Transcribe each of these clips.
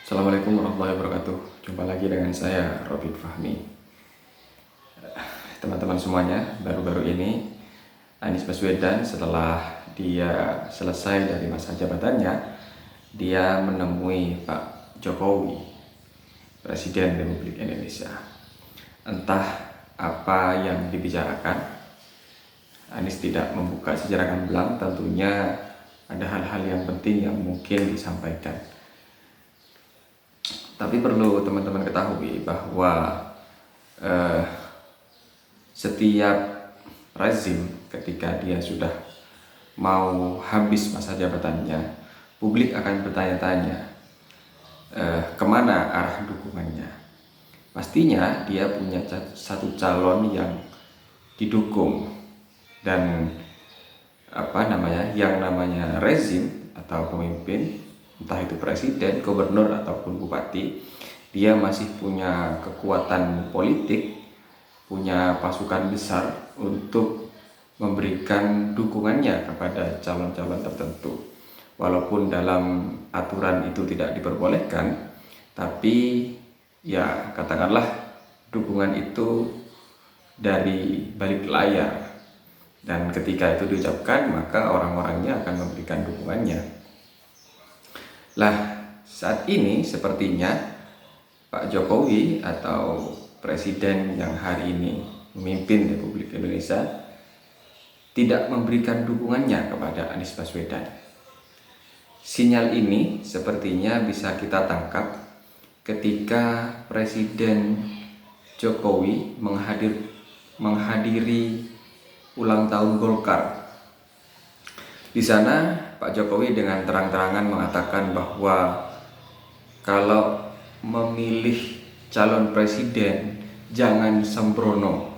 Assalamualaikum warahmatullahi wabarakatuh. Jumpa lagi dengan saya, Robin Fahmi. Teman-teman semuanya, baru-baru ini Anies Baswedan setelah dia selesai dari masa jabatannya, dia menemui Pak Jokowi, Presiden Republik Indonesia. Entah apa yang dibicarakan, Anies tidak membuka secara gamblang, tentunya ada hal-hal yang penting yang mungkin disampaikan. Tapi perlu teman-teman ketahui bahwa setiap rezim ketika dia sudah mau habis masa jabatannya, publik akan bertanya-tanya kemana arah dukungannya. Pastinya dia punya satu calon yang didukung, dan yang namanya rezim atau pemimpin, entah itu presiden, gubernur ataupun bupati, dia masih punya kekuatan politik, punya pasukan besar untuk memberikan dukungannya kepada calon-calon tertentu. Walaupun dalam aturan itu tidak diperbolehkan, tapi ya katakanlah dukungan itu dari balik layar, dan ketika itu diucapkan maka orang-orangnya akan memberikan dukungannya. Lah, saat ini sepertinya Pak Jokowi atau presiden yang hari ini memimpin Republik Indonesia tidak memberikan dukungannya kepada Anies Baswedan. Sinyal ini sepertinya bisa kita tangkap ketika Presiden Jokowi menghadiri ulang tahun Golkar. Di sana Pak Jokowi dengan terang-terangan mengatakan bahwa kalau memilih calon presiden jangan sembrono.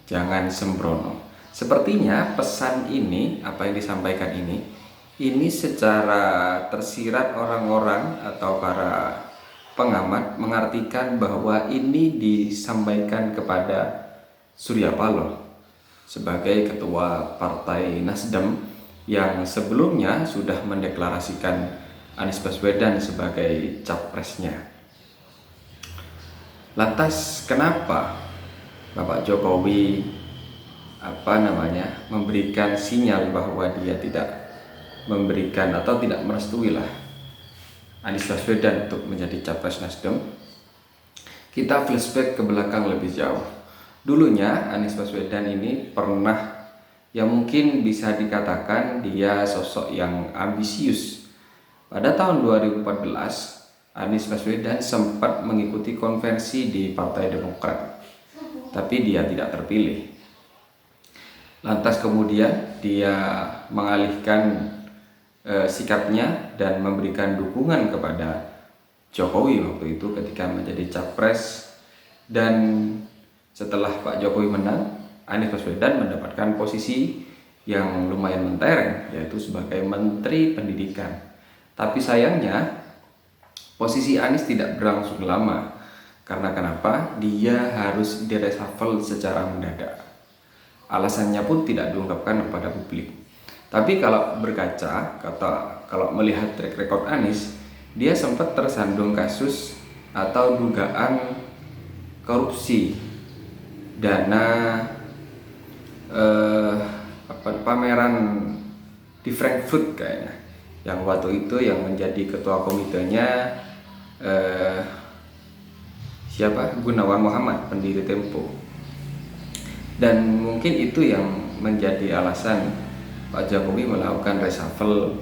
Jangan sembrono. Sepertinya pesan ini, apa yang disampaikan ini secara tersirat orang-orang atau para pengamat mengartikan bahwa ini disampaikan kepada Surya Paloh sebagai ketua Partai Nasdem yang sebelumnya sudah mendeklarasikan Anies Baswedan sebagai capresnya. Lantas kenapa Bapak Jokowi memberikan sinyal bahwa dia tidak memberikan atau tidak merestui Anies Baswedan untuk menjadi capres Nasdem? Kita flashback ke belakang lebih jauh. Dulunya Anies Baswedan ini pernah, yang mungkin bisa dikatakan dia sosok yang ambisius. Pada tahun 2014, Anies Baswedan sempat mengikuti konvensi di Partai Demokrat, tapi dia tidak terpilih. Lantas kemudian dia mengalihkan sikapnya dan memberikan dukungan kepada Jokowi waktu itu ketika menjadi capres, dan setelah Pak Jokowi menang, Anies Baswedan mendapatkan posisi yang lumayan mentereng, yaitu sebagai Menteri Pendidikan. Tapi sayangnya posisi Anies tidak berlangsung lama. Karena kenapa? Dia harus direshuffle secara mendadak. Alasannya pun tidak diungkapkan kepada publik. Tapi kalau berkaca, kalau melihat track record Anies, dia sempat tersandung kasus atau dugaan korupsi dana pameran di Frankfurt kayaknya, yang waktu itu yang menjadi ketua komitenya Gunawan Muhammad, pendiri Tempo. Dan mungkin itu yang menjadi alasan Pak Jokowi melakukan reshuffle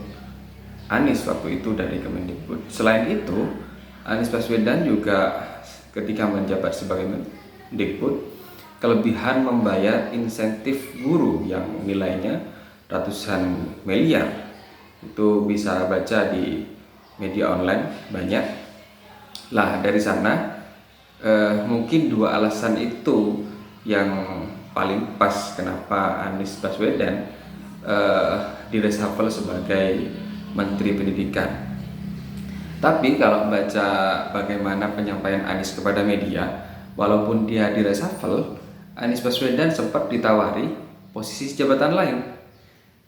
Anies waktu itu dari Kemendikbud. Selain itu, Anies Baswedan juga ketika menjabat sebagai Mendikbud kelebihan membayar insentif guru yang nilainya ratusan miliar. Itu bisa baca di media online banyak. Lah, dari sana mungkin dua alasan itu yang paling pas kenapa Anies Baswedan direshuffle sebagai Menteri Pendidikan. Tapi kalau baca bagaimana penyampaian Anies kepada media, walaupun dia direshuffle, Anies Baswedan sempat ditawari posisi jabatan lain,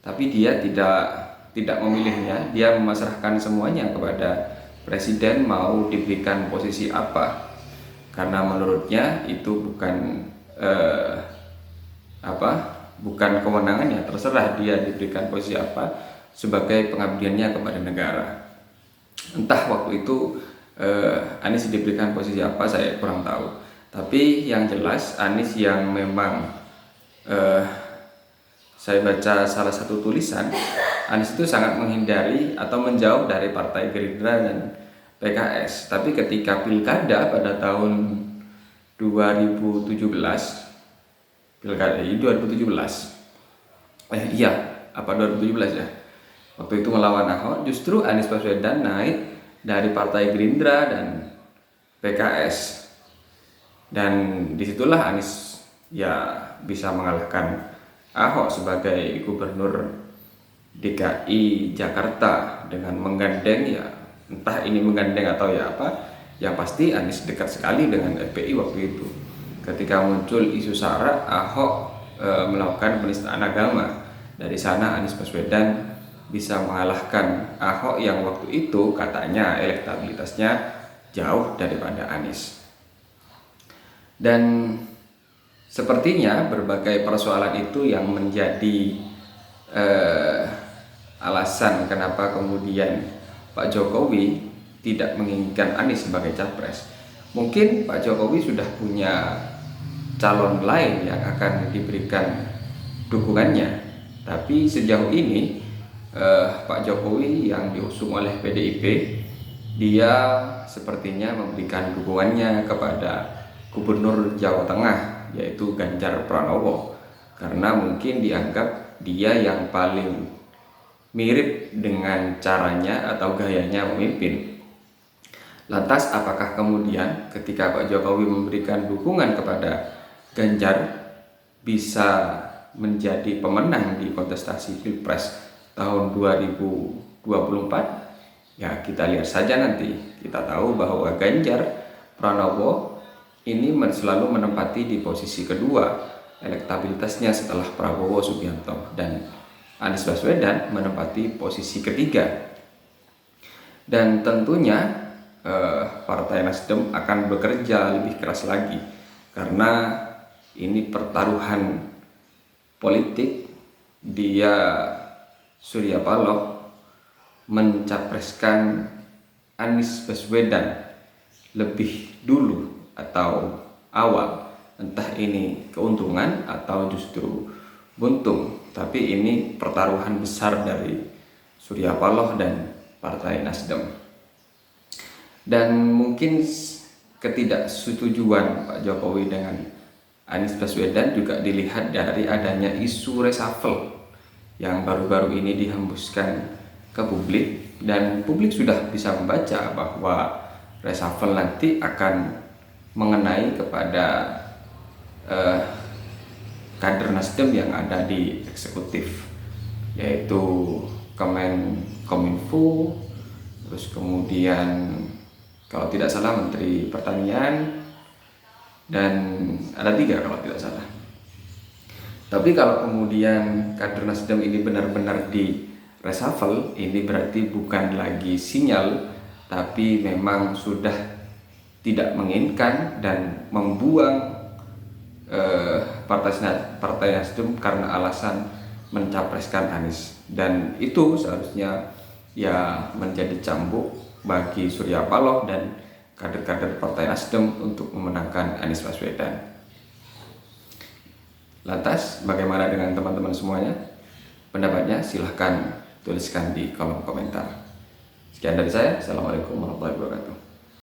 tapi dia tidak memilihnya. Dia memasrahkan semuanya kepada presiden mau diberikan posisi apa, karena menurutnya itu bukan kewenangannya, terserah dia diberikan posisi apa sebagai pengabdiannya kepada negara. Entah waktu itu Anies diberikan posisi apa, saya kurang tahu. Tapi yang jelas Anies yang memang saya baca salah satu tulisan, Anies itu sangat menghindari atau menjauh dari Partai Gerindra dan PKS. Tapi ketika pilkada pada tahun 2017, pilkada 2017, apa 2017 ya? Waktu itu melawan Ahok, justru Anies Baswedan naik dari Partai Gerindra dan PKS. Dan disitulah Anies ya bisa mengalahkan Ahok sebagai gubernur DKI Jakarta dengan menggandeng, ya entah ini menggandeng atau ya apa, yang pasti Anies dekat sekali dengan FPI waktu itu. Ketika muncul isu SARA, Ahok melakukan penistaan agama. Dari sana Anies Baswedan bisa mengalahkan Ahok yang waktu itu katanya elektabilitasnya jauh daripada Anies. Dan sepertinya berbagai persoalan itu yang menjadi alasan kenapa kemudian Pak Jokowi tidak menginginkan Anies sebagai capres. Mungkin Pak Jokowi sudah punya calon lain yang akan diberikan dukungannya, tapi sejauh ini Pak Jokowi yang diusung oleh PDIP, dia sepertinya memberikan dukungannya kepada Gubernur Jawa Tengah, yaitu Ganjar Pranowo, karena mungkin dianggap dia yang paling mirip dengan caranya atau gayanya memimpin. Lantas apakah kemudian ketika Pak Jokowi memberikan dukungan kepada Ganjar bisa menjadi pemenang di kontestasi Pilpres tahun 2024? Ya, kita lihat saja nanti. Kita tahu bahwa Ganjar Pranowo ini selalu menempati di posisi kedua elektabilitasnya setelah Prabowo Subianto, dan Anies Baswedan menempati posisi ketiga. Dan tentunya Partai Nasdem akan bekerja lebih keras lagi, karena ini pertaruhan politik. Dia Surya Paloh mencapreskan Anies Baswedan lebih dulu atau awal, entah ini keuntungan atau justru buntung, tapi ini pertaruhan besar dari Surya Paloh dan Partai Nasdem. Dan mungkin ketidaksetujuan Pak Jokowi dengan Anies Baswedan juga dilihat dari adanya isu reshuffle yang baru-baru ini dihembuskan ke publik, dan publik sudah bisa membaca bahwa reshuffle nanti akan mengenai kepada kader Nasdem yang ada di eksekutif, yaitu Kominfo, terus kemudian kalau tidak salah Menteri Pertanian, dan ada 3 kalau tidak salah. Tapi kalau kemudian kader Nasdem ini benar-benar di reshuffle, ini berarti bukan lagi sinyal, tapi memang sudah tidak menginginkan dan membuang Partai Nasdem karena alasan mencapreskan Anies. Dan itu seharusnya ya menjadi cambuk bagi Surya Paloh dan kader-kader Partai Nasdem untuk memenangkan Anies Baswedan. Lantas bagaimana dengan teman-teman semuanya? Pendapatnya silahkan tuliskan di kolom komentar. Sekian dari saya. Assalamualaikum warahmatullahi wabarakatuh.